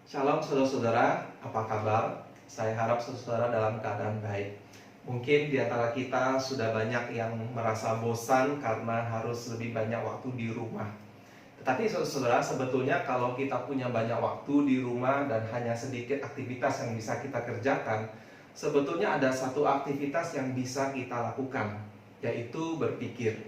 Shalom saudara-saudara, apa kabar? Saya harap saudara dalam keadaan baik. Mungkin di antara kita sudah banyak yang merasa bosan karena harus lebih banyak waktu di rumah. Tetapi saudara-saudara, sebetulnya kalau kita punya banyak waktu di rumah dan hanya sedikit aktivitas yang bisa kita kerjakan, sebetulnya ada satu aktivitas yang bisa kita lakukan, yaitu berpikir.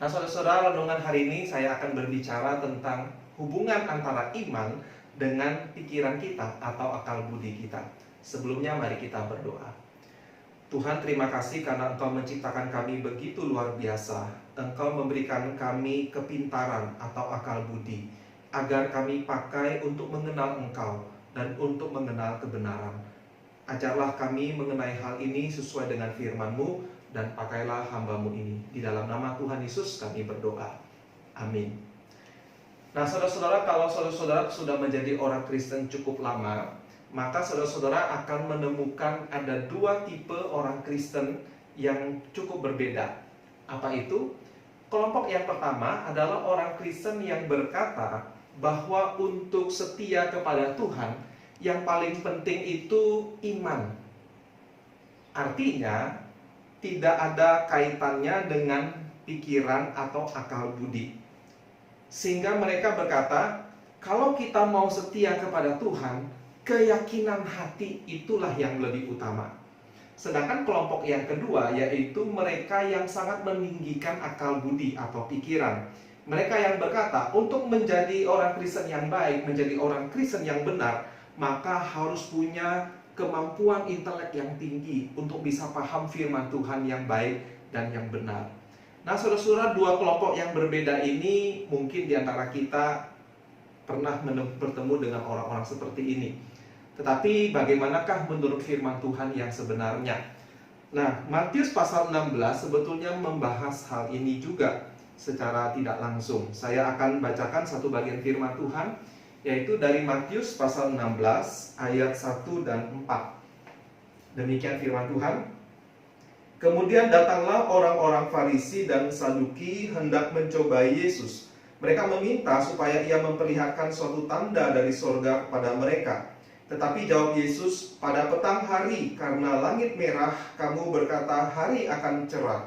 Nah saudara-saudara, renungan hari ini saya akan berbicara tentang hubungan antara iman dengan pikiran kita atau akal budi kita. Sebelumnya mari kita berdoa. Tuhan, terima kasih karena Engkau menciptakan kami begitu luar biasa. Engkau memberikan kami kepintaran atau akal budi agar kami pakai untuk mengenal Engkau dan untuk mengenal kebenaran. Ajarlah kami mengenai hal ini sesuai dengan firman-Mu dan pakailah hamba-Mu ini. Di dalam nama Tuhan Yesus kami berdoa. Amin. Nah saudara-saudara, kalau saudara-saudara sudah menjadi orang Kristen cukup lama, maka saudara-saudara akan menemukan ada dua tipe orang Kristen yang cukup berbeda. Apa itu? Kelompok yang pertama adalah orang Kristen yang berkata bahwa untuk setia kepada Tuhan, yang paling penting itu iman. Artinya, tidak ada kaitannya dengan pikiran atau akal budi. Sehingga mereka berkata, kalau kita mau setia kepada Tuhan, keyakinan hati itulah yang lebih utama. Sedangkan kelompok yang kedua, yaitu mereka yang sangat meninggikan akal budi atau pikiran. Mereka yang berkata, untuk menjadi orang Kristen yang baik, menjadi orang Kristen yang benar, maka harus punya kemampuan intelek yang tinggi untuk bisa paham firman Tuhan yang baik dan yang benar. Nah saudara-saudara, dua kelompok yang berbeda ini mungkin di antara kita pernah bertemu dengan orang-orang seperti ini. Tetapi bagaimanakah menurut firman Tuhan yang sebenarnya? Nah, Matius pasal 16 sebetulnya membahas hal ini juga secara tidak langsung. Saya akan bacakan satu bagian firman Tuhan, yaitu dari Matius pasal 16 ayat 1 dan 4. Demikian firman Tuhan. Kemudian datanglah orang-orang Farisi dan Saduki hendak mencobai Yesus. Mereka meminta supaya ia memperlihatkan suatu tanda dari sorga kepada mereka. Tetapi jawab Yesus, pada petang hari karena langit merah kamu berkata hari akan cerah.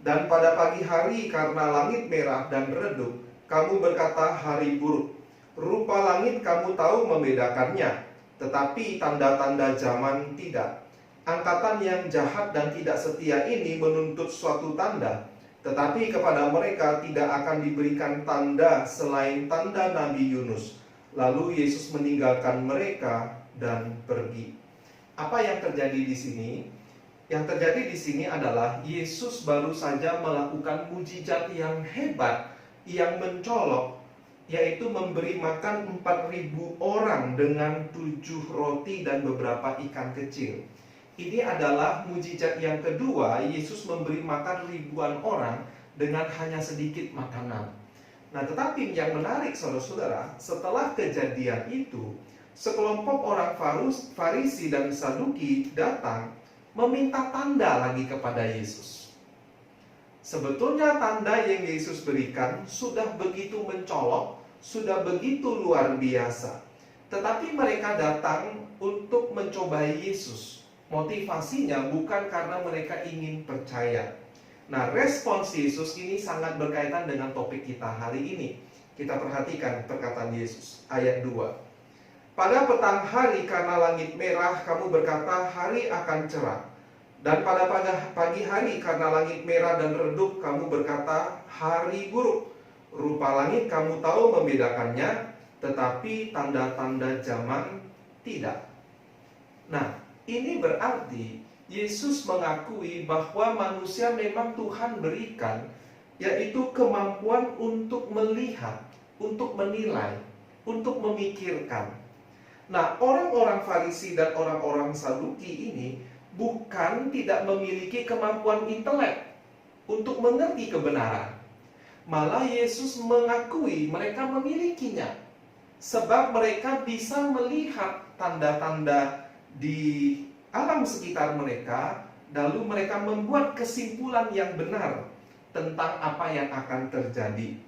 Dan pada pagi hari karena langit merah dan redup kamu berkata hari buruk. Rupa langit kamu tahu membedakannya, tetapi tanda-tanda zaman tidak. Angkatan yang jahat dan tidak setia ini menuntut suatu tanda, tetapi kepada mereka tidak akan diberikan tanda selain tanda Nabi Yunus. Lalu Yesus meninggalkan mereka dan pergi. Apa yang terjadi di sini? Yang terjadi di sini adalah Yesus baru saja melakukan mujizat yang hebat, yang mencolok, yaitu memberi makan 4.000 orang dengan 7 roti dan beberapa ikan kecil. Ini adalah mujizat yang kedua, Yesus memberi makan ribuan orang dengan hanya sedikit makanan. Nah, tetapi yang menarik saudara-saudara, setelah kejadian itu, sekelompok orang Farisi dan Saduki datang meminta tanda lagi kepada Yesus. Sebetulnya tanda yang Yesus berikan sudah begitu mencolok, sudah begitu luar biasa. Tetapi mereka datang untuk mencobai Yesus. Motivasinya bukan karena mereka ingin percaya. Nah, respons Yesus ini sangat berkaitan dengan topik kita hari ini. Kita perhatikan perkataan Yesus, ayat 2. Pada petang hari karena langit merah kamu berkata hari akan cerah. Dan pada pagi hari karena langit merah dan redup kamu berkata hari buruk. Rupa langit kamu tahu membedakannya, tetapi tanda-tanda zaman tidak. Nah, ini berarti Yesus mengakui bahwa manusia memang Tuhan berikan, yaitu kemampuan untuk melihat, untuk menilai, untuk memikirkan. Nah, orang-orang Farisi dan orang-orang Saduki ini bukan tidak memiliki kemampuan intelek untuk mengerti kebenaran. Malah Yesus mengakui mereka memilikinya, sebab mereka bisa melihat tanda-tanda di alam sekitar mereka, lalu mereka membuat kesimpulan yang benar tentang apa yang akan terjadi.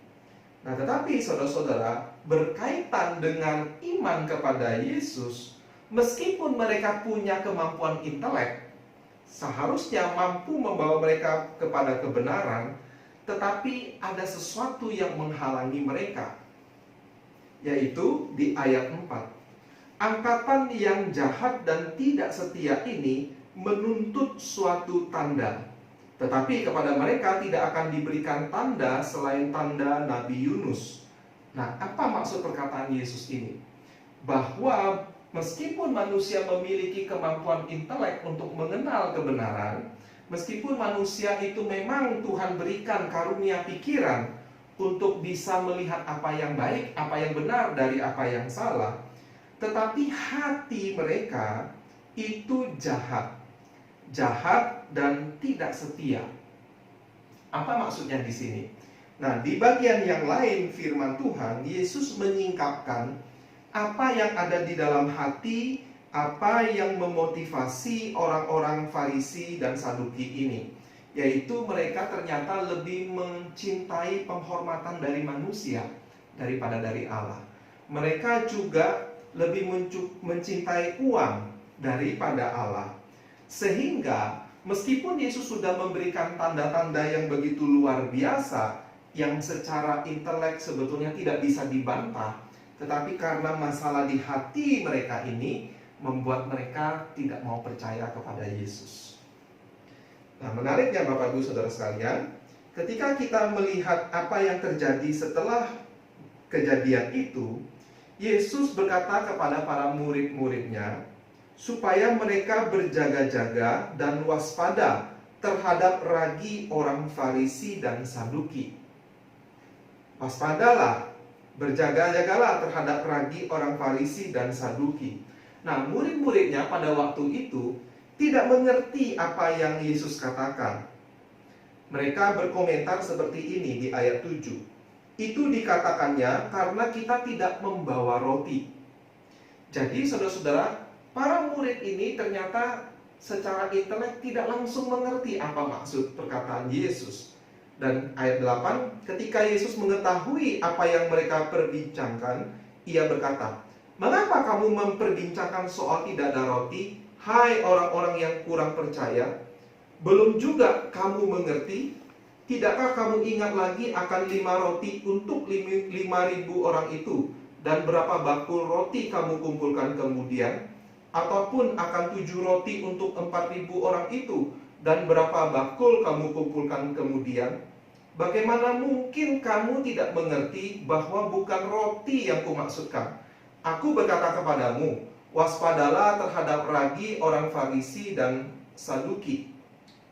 Nah, tetapi saudara-saudara, berkaitan dengan iman kepada Yesus, meskipun mereka punya kemampuan intelek, seharusnya mampu membawa mereka kepada kebenaran, tetapi ada sesuatu yang menghalangi mereka, yaitu di ayat 4. Angkatan yang jahat dan tidak setia ini menuntut suatu tanda, tetapi kepada mereka tidak akan diberikan tanda selain tanda Nabi Yunus. Nah, apa maksud perkataan Yesus ini? Bahwa meskipun manusia memiliki kemampuan intelek untuk mengenal kebenaran, meskipun manusia itu memang Tuhan berikan karunia pikiran untuk bisa melihat apa yang baik, apa yang benar dari apa yang salah, tetapi hati mereka itu jahat dan tidak setia. Apa maksudnya di sini? Nah, di bagian yang lain firman Tuhan, Yesus menyingkapkan apa yang ada di dalam hati, apa yang memotivasi orang-orang Farisi dan Saduki ini, yaitu mereka ternyata lebih mencintai penghormatan dari manusia daripada dari Allah. Mereka juga lebih mencintai uang daripada Allah. Sehingga meskipun Yesus sudah memberikan tanda-tanda yang begitu luar biasa, yang secara intelek sebetulnya tidak bisa dibantah, tetapi karena masalah di hati mereka ini membuat mereka tidak mau percaya kepada Yesus. Nah, menariknya Bapak Ibu Saudara sekalian, ketika kita melihat apa yang terjadi setelah kejadian itu, Yesus berkata kepada para murid-muridnya supaya mereka berjaga-jaga dan waspada terhadap ragi orang Farisi dan Saduki. Waspadalah, berjaga-jagalah terhadap ragi orang Farisi dan Saduki. Nah, murid-muridnya pada waktu itu tidak mengerti apa yang Yesus katakan. Mereka berkomentar seperti ini di ayat 7. Itu dikatakannya karena kita tidak membawa roti. Jadi saudara-saudara, para murid ini ternyata secara intelek tidak langsung mengerti apa maksud perkataan Yesus. Dan ayat 8, ketika Yesus mengetahui apa yang mereka perbincangkan, ia berkata, "Mengapa kamu memperbincangkan soal tidak ada roti? Hai orang-orang yang kurang percaya, belum juga kamu mengerti? Tidakkah kamu ingat lagi akan 5 roti untuk 5.000 orang itu? Dan berapa bakul roti kamu kumpulkan kemudian? Ataupun akan 7 roti untuk 4.000 orang itu? Dan berapa bakul kamu kumpulkan kemudian? Bagaimana mungkin kamu tidak mengerti bahwa bukan roti yang kumaksudkan? Aku berkata kepadamu, waspadalah terhadap ragi orang Farisi dan Saduki."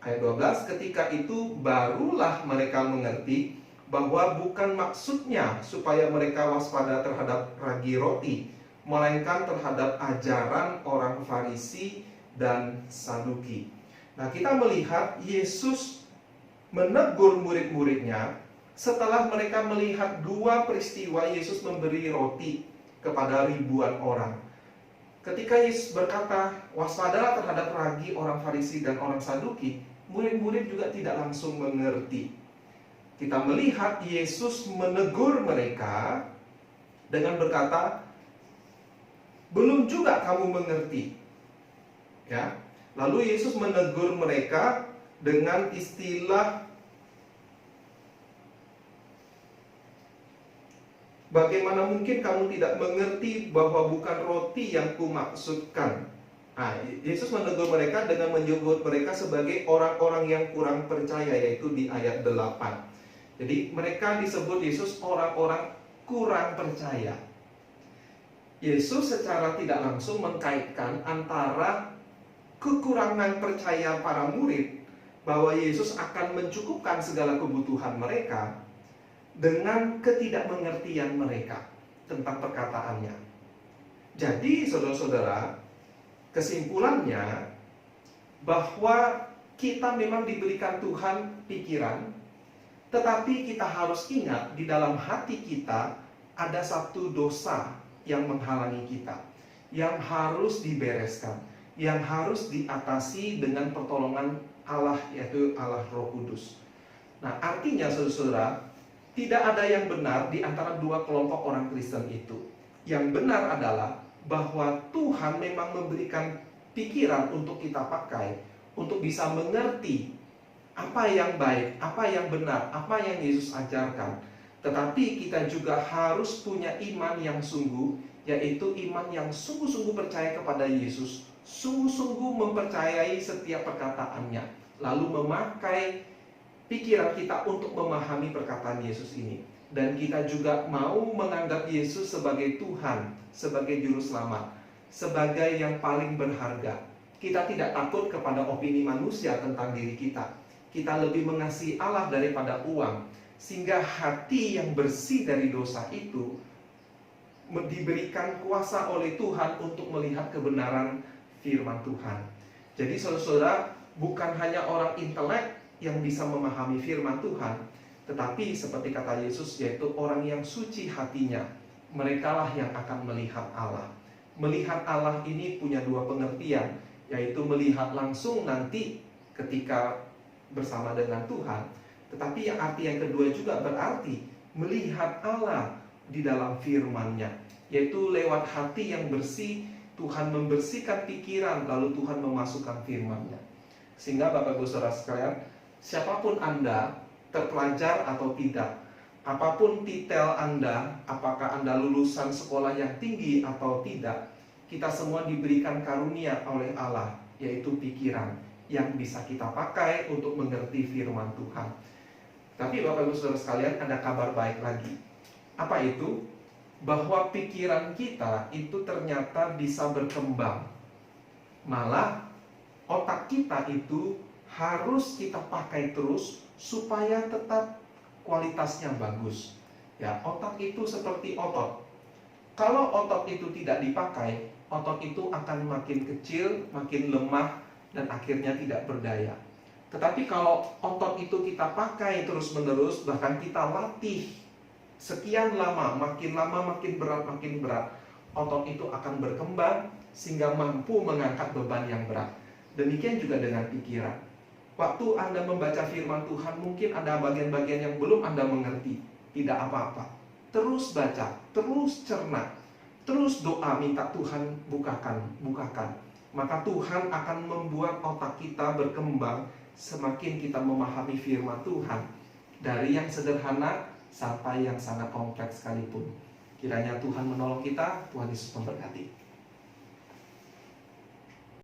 Ayat 12, ketika itu barulah mereka mengerti bahwa bukan maksudnya supaya mereka waspada terhadap ragi roti, melainkan terhadap ajaran orang Farisi dan Saduki. Nah, kita melihat Yesus menegur murid-muridnya setelah mereka melihat 2 peristiwa Yesus memberi roti kepada ribuan orang. Ketika Yesus berkata, waspadalah terhadap ragi orang Farisi dan orang Saduki, murid-murid juga tidak langsung mengerti. Kita melihat Yesus menegur mereka dengan berkata, belum juga kamu mengerti. Ya. Lalu Yesus menegur mereka dengan istilah, bagaimana mungkin kamu tidak mengerti bahwa bukan roti yang kumaksudkan? Nah, Yesus menegur mereka dengan menyebut mereka sebagai orang-orang yang kurang percaya, yaitu di ayat 8. Jadi mereka disebut Yesus orang-orang kurang percaya. Yesus secara tidak langsung mengkaitkan antara kekurangan percaya para murid bahwa Yesus akan mencukupkan segala kebutuhan mereka dengan ketidakmengertian mereka tentang perkataannya. Jadi saudara-saudara, kesimpulannya bahwa kita memang diberikan Tuhan pikiran, tetapi kita harus ingat di dalam hati kita ada satu dosa yang menghalangi kita, yang harus dibereskan, yang harus diatasi dengan pertolongan Allah, yaitu Allah Roh Kudus. Nah, artinya saudara-saudara, Tidak ada yang benar di antara dua kelompok orang Kristen itu. Yang benar adalah bahwa Tuhan memang memberikan pikiran untuk kita pakai, untuk bisa mengerti apa yang baik, apa yang benar, apa yang Yesus ajarkan. Tetapi kita juga harus punya iman yang sungguh, yaitu iman yang sungguh-sungguh percaya kepada Yesus, sungguh-sungguh mempercayai setiap perkataannya, lalu memakai pikiran kita untuk memahami perkataan Yesus ini. Dan kita juga mau menganggap Yesus sebagai Tuhan, sebagai Juru Selamat, sebagai yang paling berharga. Kita tidak takut kepada opini manusia tentang diri kita. Kita lebih mengasihi Allah daripada uang. Sehingga hati yang bersih dari dosa itu diberikan kuasa oleh Tuhan untuk melihat kebenaran firman Tuhan. Jadi saudara-saudara, bukan hanya orang intelek yang bisa memahami firman Tuhan, tetapi seperti kata Yesus, yaitu orang yang suci hatinya, merekalah yang akan melihat Allah. Melihat Allah ini punya dua pengertian, yaitu melihat langsung nanti ketika bersama dengan Tuhan, tetapi yang arti yang kedua juga berarti melihat Allah di dalam firman-Nya, yaitu lewat hati yang bersih, Tuhan membersihkan pikiran, lalu Tuhan memasukkan firman-Nya. Sehingga Bapak Ibu Saudara sekalian, siapapun Anda, terpelajar atau tidak, apapun titel Anda, apakah Anda lulusan sekolah yang tinggi atau tidak, kita semua diberikan karunia oleh Allah, yaitu pikiran yang bisa kita pakai untuk mengerti firman Tuhan. Tapi Bapak Ibu Saudara sekalian, ada kabar baik lagi. Apa itu? Bahwa pikiran kita itu ternyata bisa berkembang. Malah otak kita itu harus kita pakai terus supaya tetap kualitasnya bagus. Ya, otak itu seperti otot. Kalau otot itu tidak dipakai, otot itu akan makin kecil, makin lemah, dan akhirnya tidak berdaya. Tetapi kalau otot itu kita pakai terus-menerus, bahkan kita latih sekian lama makin berat, otot itu akan berkembang sehingga mampu mengangkat beban yang berat. Demikian juga dengan pikiran. Waktu Anda membaca firman Tuhan, mungkin ada bagian-bagian yang belum Anda mengerti. Tidak apa-apa. Terus baca, terus cerna, terus doa minta Tuhan bukakan. Maka Tuhan akan membuat otak kita berkembang semakin kita memahami firman Tuhan. Dari yang sederhana sampai yang sangat kompleks sekalipun. Kiranya Tuhan menolong kita. Tuhan Yesus memberkati.